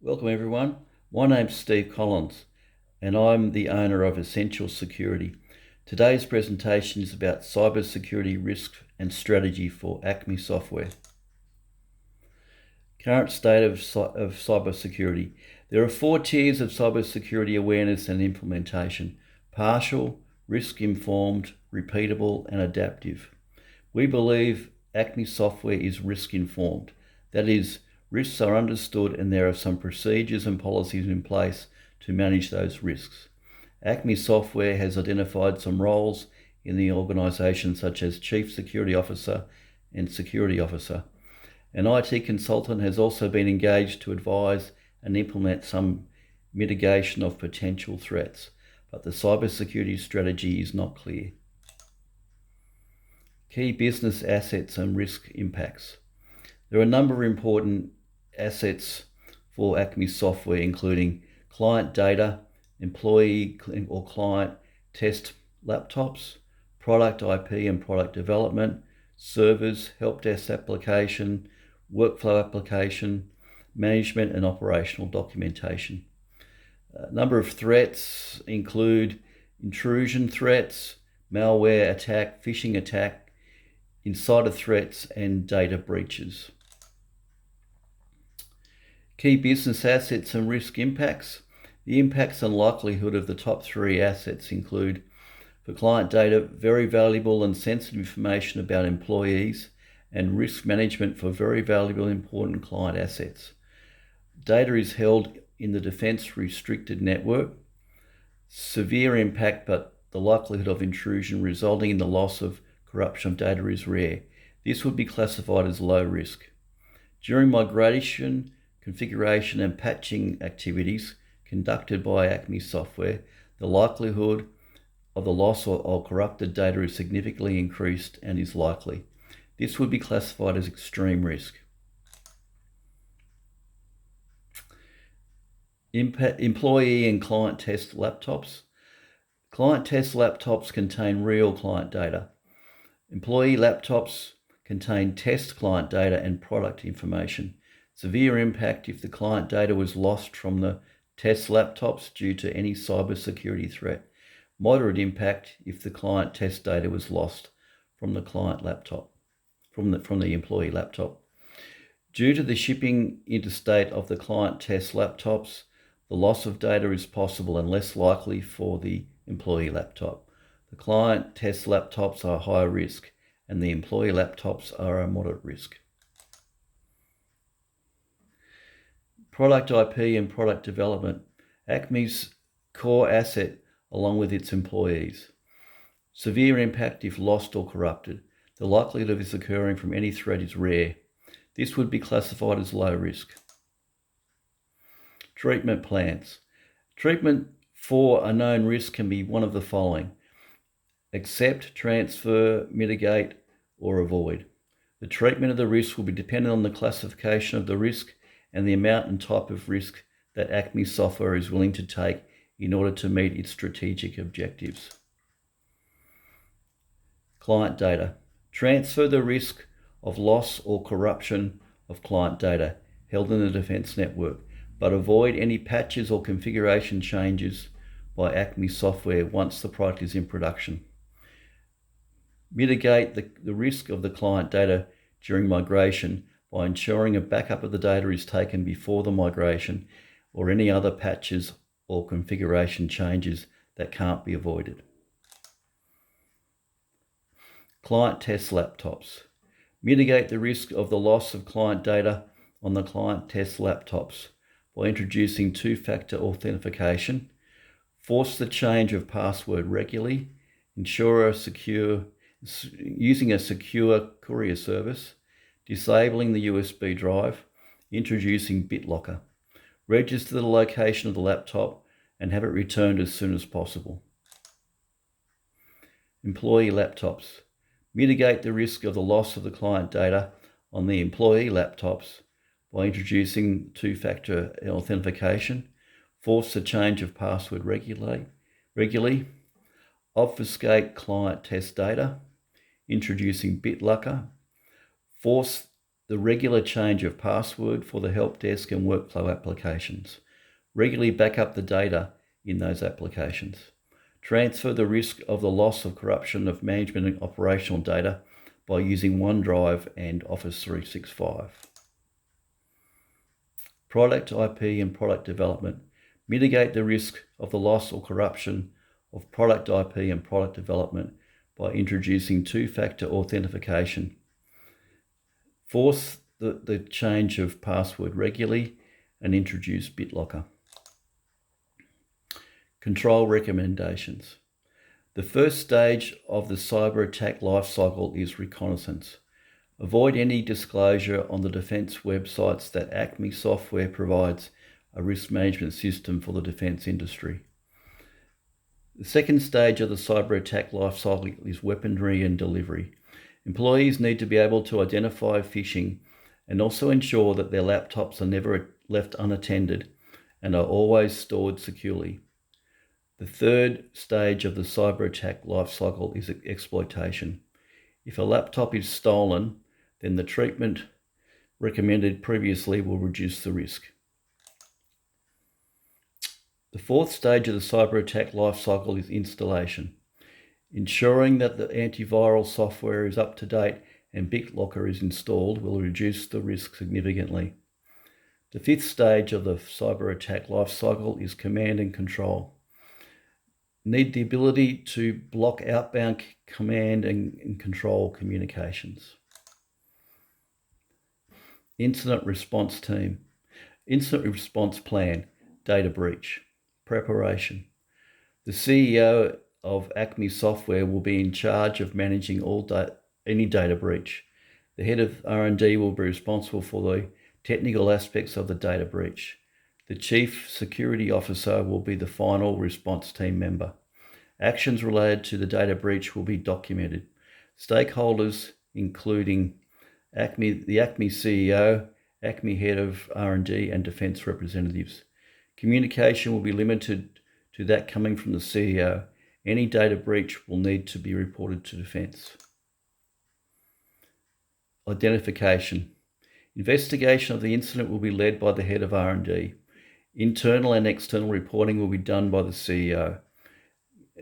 Welcome everyone. My name's Steve Collins and I'm the owner of Essential Security. Today's presentation is about cybersecurity risk and strategy for Acme Software. Current state of cybersecurity. There are 4 tiers of cybersecurity awareness and implementation: partial, risk-informed, repeatable, and adaptive. We believe Acme Software is risk-informed. That is, risks are understood and there are some procedures and policies in place to manage those risks. Acme Software has identified some roles in the organisation such as Chief Security Officer and Security Officer. An IT consultant has also been engaged to advise and implement some mitigation of potential threats, but the cybersecurity strategy is not clear. Key business assets and risk impacts. There are a number of important assets for Acme Software, including client data, employee or client test laptops, product IP and product development, servers, help desk application, workflow application, management and operational documentation. A number of threats include intrusion threats, malware attack, phishing attack, insider threats, and data breaches. Key business assets and risk impacts. The impacts and likelihood of the top 3 assets include: for client data, very valuable and sensitive information about employees, and risk management for very valuable and important client assets. Data is held in the defense restricted network. Severe impact, but the likelihood of intrusion resulting in the loss of corruption of data is rare. This would be classified as low risk. During migration, configuration and patching activities conducted by Acme Software, the likelihood of the loss of corrupted data is significantly increased and is likely. This would be classified as extreme risk. Employee and client test laptops. Client test laptops contain real client data. Employee laptops contain test client data and product information. Severe impact if the client data was lost from the test laptops due to any cybersecurity threat. Moderate impact if the client test data was lost from the client laptop, from the employee laptop. Due to the shipping interstate of the client test laptops, the loss of data is possible and less likely for the employee laptop. The client test laptops are higher risk and the employee laptops are a moderate risk. Product IP and product development. Acme's core asset along with its employees. Severe impact if lost or corrupted. The likelihood of this occurring from any threat is rare. This would be classified as low risk. Treatment plans. Treatment for a known risk can be one of the following: accept, transfer, mitigate, or avoid. The treatment of the risk will be dependent on the classification of the risk and the amount and type of risk that Acme Software is willing to take in order to meet its strategic objectives. Client data. Transfer the risk of loss or corruption of client data held in the defense network, but avoid any patches or configuration changes by Acme Software once the product is in production. Mitigate the risk of the client data during migration by ensuring a backup of the data is taken before the migration or any other patches or configuration changes that can't be avoided. Client test laptops. Mitigate the risk of the loss of client data on the client test laptops by introducing 2-factor authentication. Force the change of password regularly. Ensure using a secure courier service. Disabling the USB drive. Introducing BitLocker. Register the location of the laptop and have it returned as soon as possible. Employee laptops. Mitigate the risk of the loss of the client data on the employee laptops by introducing 2-factor authentication. Force the change of password regularly. Obfuscate client test data. Introducing BitLocker. Force the regular change of password for the help desk and workflow applications. Regularly back up the data in those applications. Transfer the risk of the loss of corruption of management and operational data by using OneDrive and Office 365. Product IP and product development. Mitigate the risk of the loss or corruption of product IP and product development by introducing two-factor authentication. Force the change of password regularly and introduce BitLocker. Control recommendations. The first stage of the cyber attack lifecycle is reconnaissance. Avoid any disclosure on the defence websites that Acme Software provides a risk management system for the defence industry. The second stage of the cyber attack lifecycle is weaponry and delivery. Employees need to be able to identify phishing and also ensure that their laptops are never left unattended and are always stored securely. The third stage of the cyber attack lifecycle is exploitation. If a laptop is stolen, then the treatment recommended previously will reduce the risk. The fourth stage of the cyber attack lifecycle is installation. Ensuring that the antiviral software is up to date and BitLocker is installed will reduce the risk significantly. The fifth stage of the cyber attack lifecycle is command and control. Need the ability to block outbound command and control communications. Incident response team. Incident response plan. Data breach. Preparation. The CEO of Acme Software will be in charge of managing any data breach. The head of R&D will be responsible for the technical aspects of the data breach. The Chief Security Officer will be the final response team member. Actions related to the data breach will be documented. Stakeholders, including the Acme CEO, Acme Head of R&D, and defence representatives. Communication will be limited to that coming from the CEO. Any data breach will need to be reported to defence. Identification. Investigation of the incident will be led by the head of R&D. Internal and external reporting will be done by the CEO.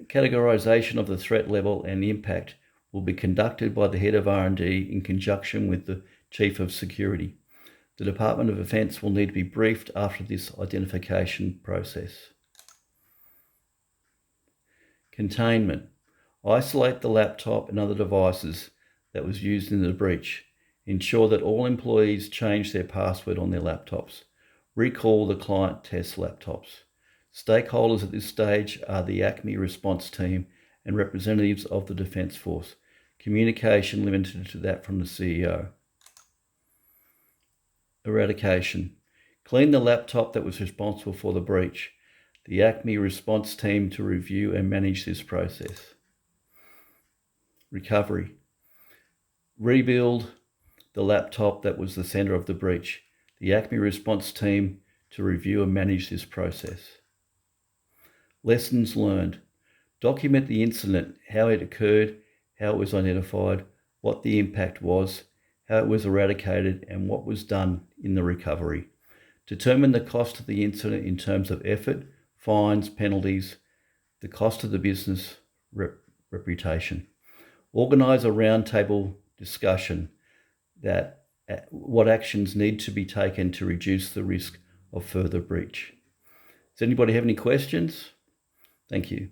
Categorization of the threat level and impact will be conducted by the head of R&D in conjunction with the Chief of Security. The Department of Defence will need to be briefed after this identification process. Containment. Isolate the laptop and other devices that was used in the breach. Ensure that all employees change their password on their laptops. Recall the client test laptops. Stakeholders at this stage are the Acme response team and representatives of the Defence Force. Communication limited to that from the CEO. Eradication. Clean the laptop that was responsible for the breach. The Acme response team to review and manage this process. Recovery. Rebuild the laptop that was the centre of the breach. The Acme response team to review and manage this process. Lessons learned. Document the incident, how it occurred, how it was identified, what the impact was, how it was eradicated, and what was done in the recovery. Determine the cost of the incident in terms of effort, fines, penalties, the cost of the business, reputation. Organise a roundtable discussion that what actions need to be taken to reduce the risk of further breach. Does anybody have any questions? Thank you.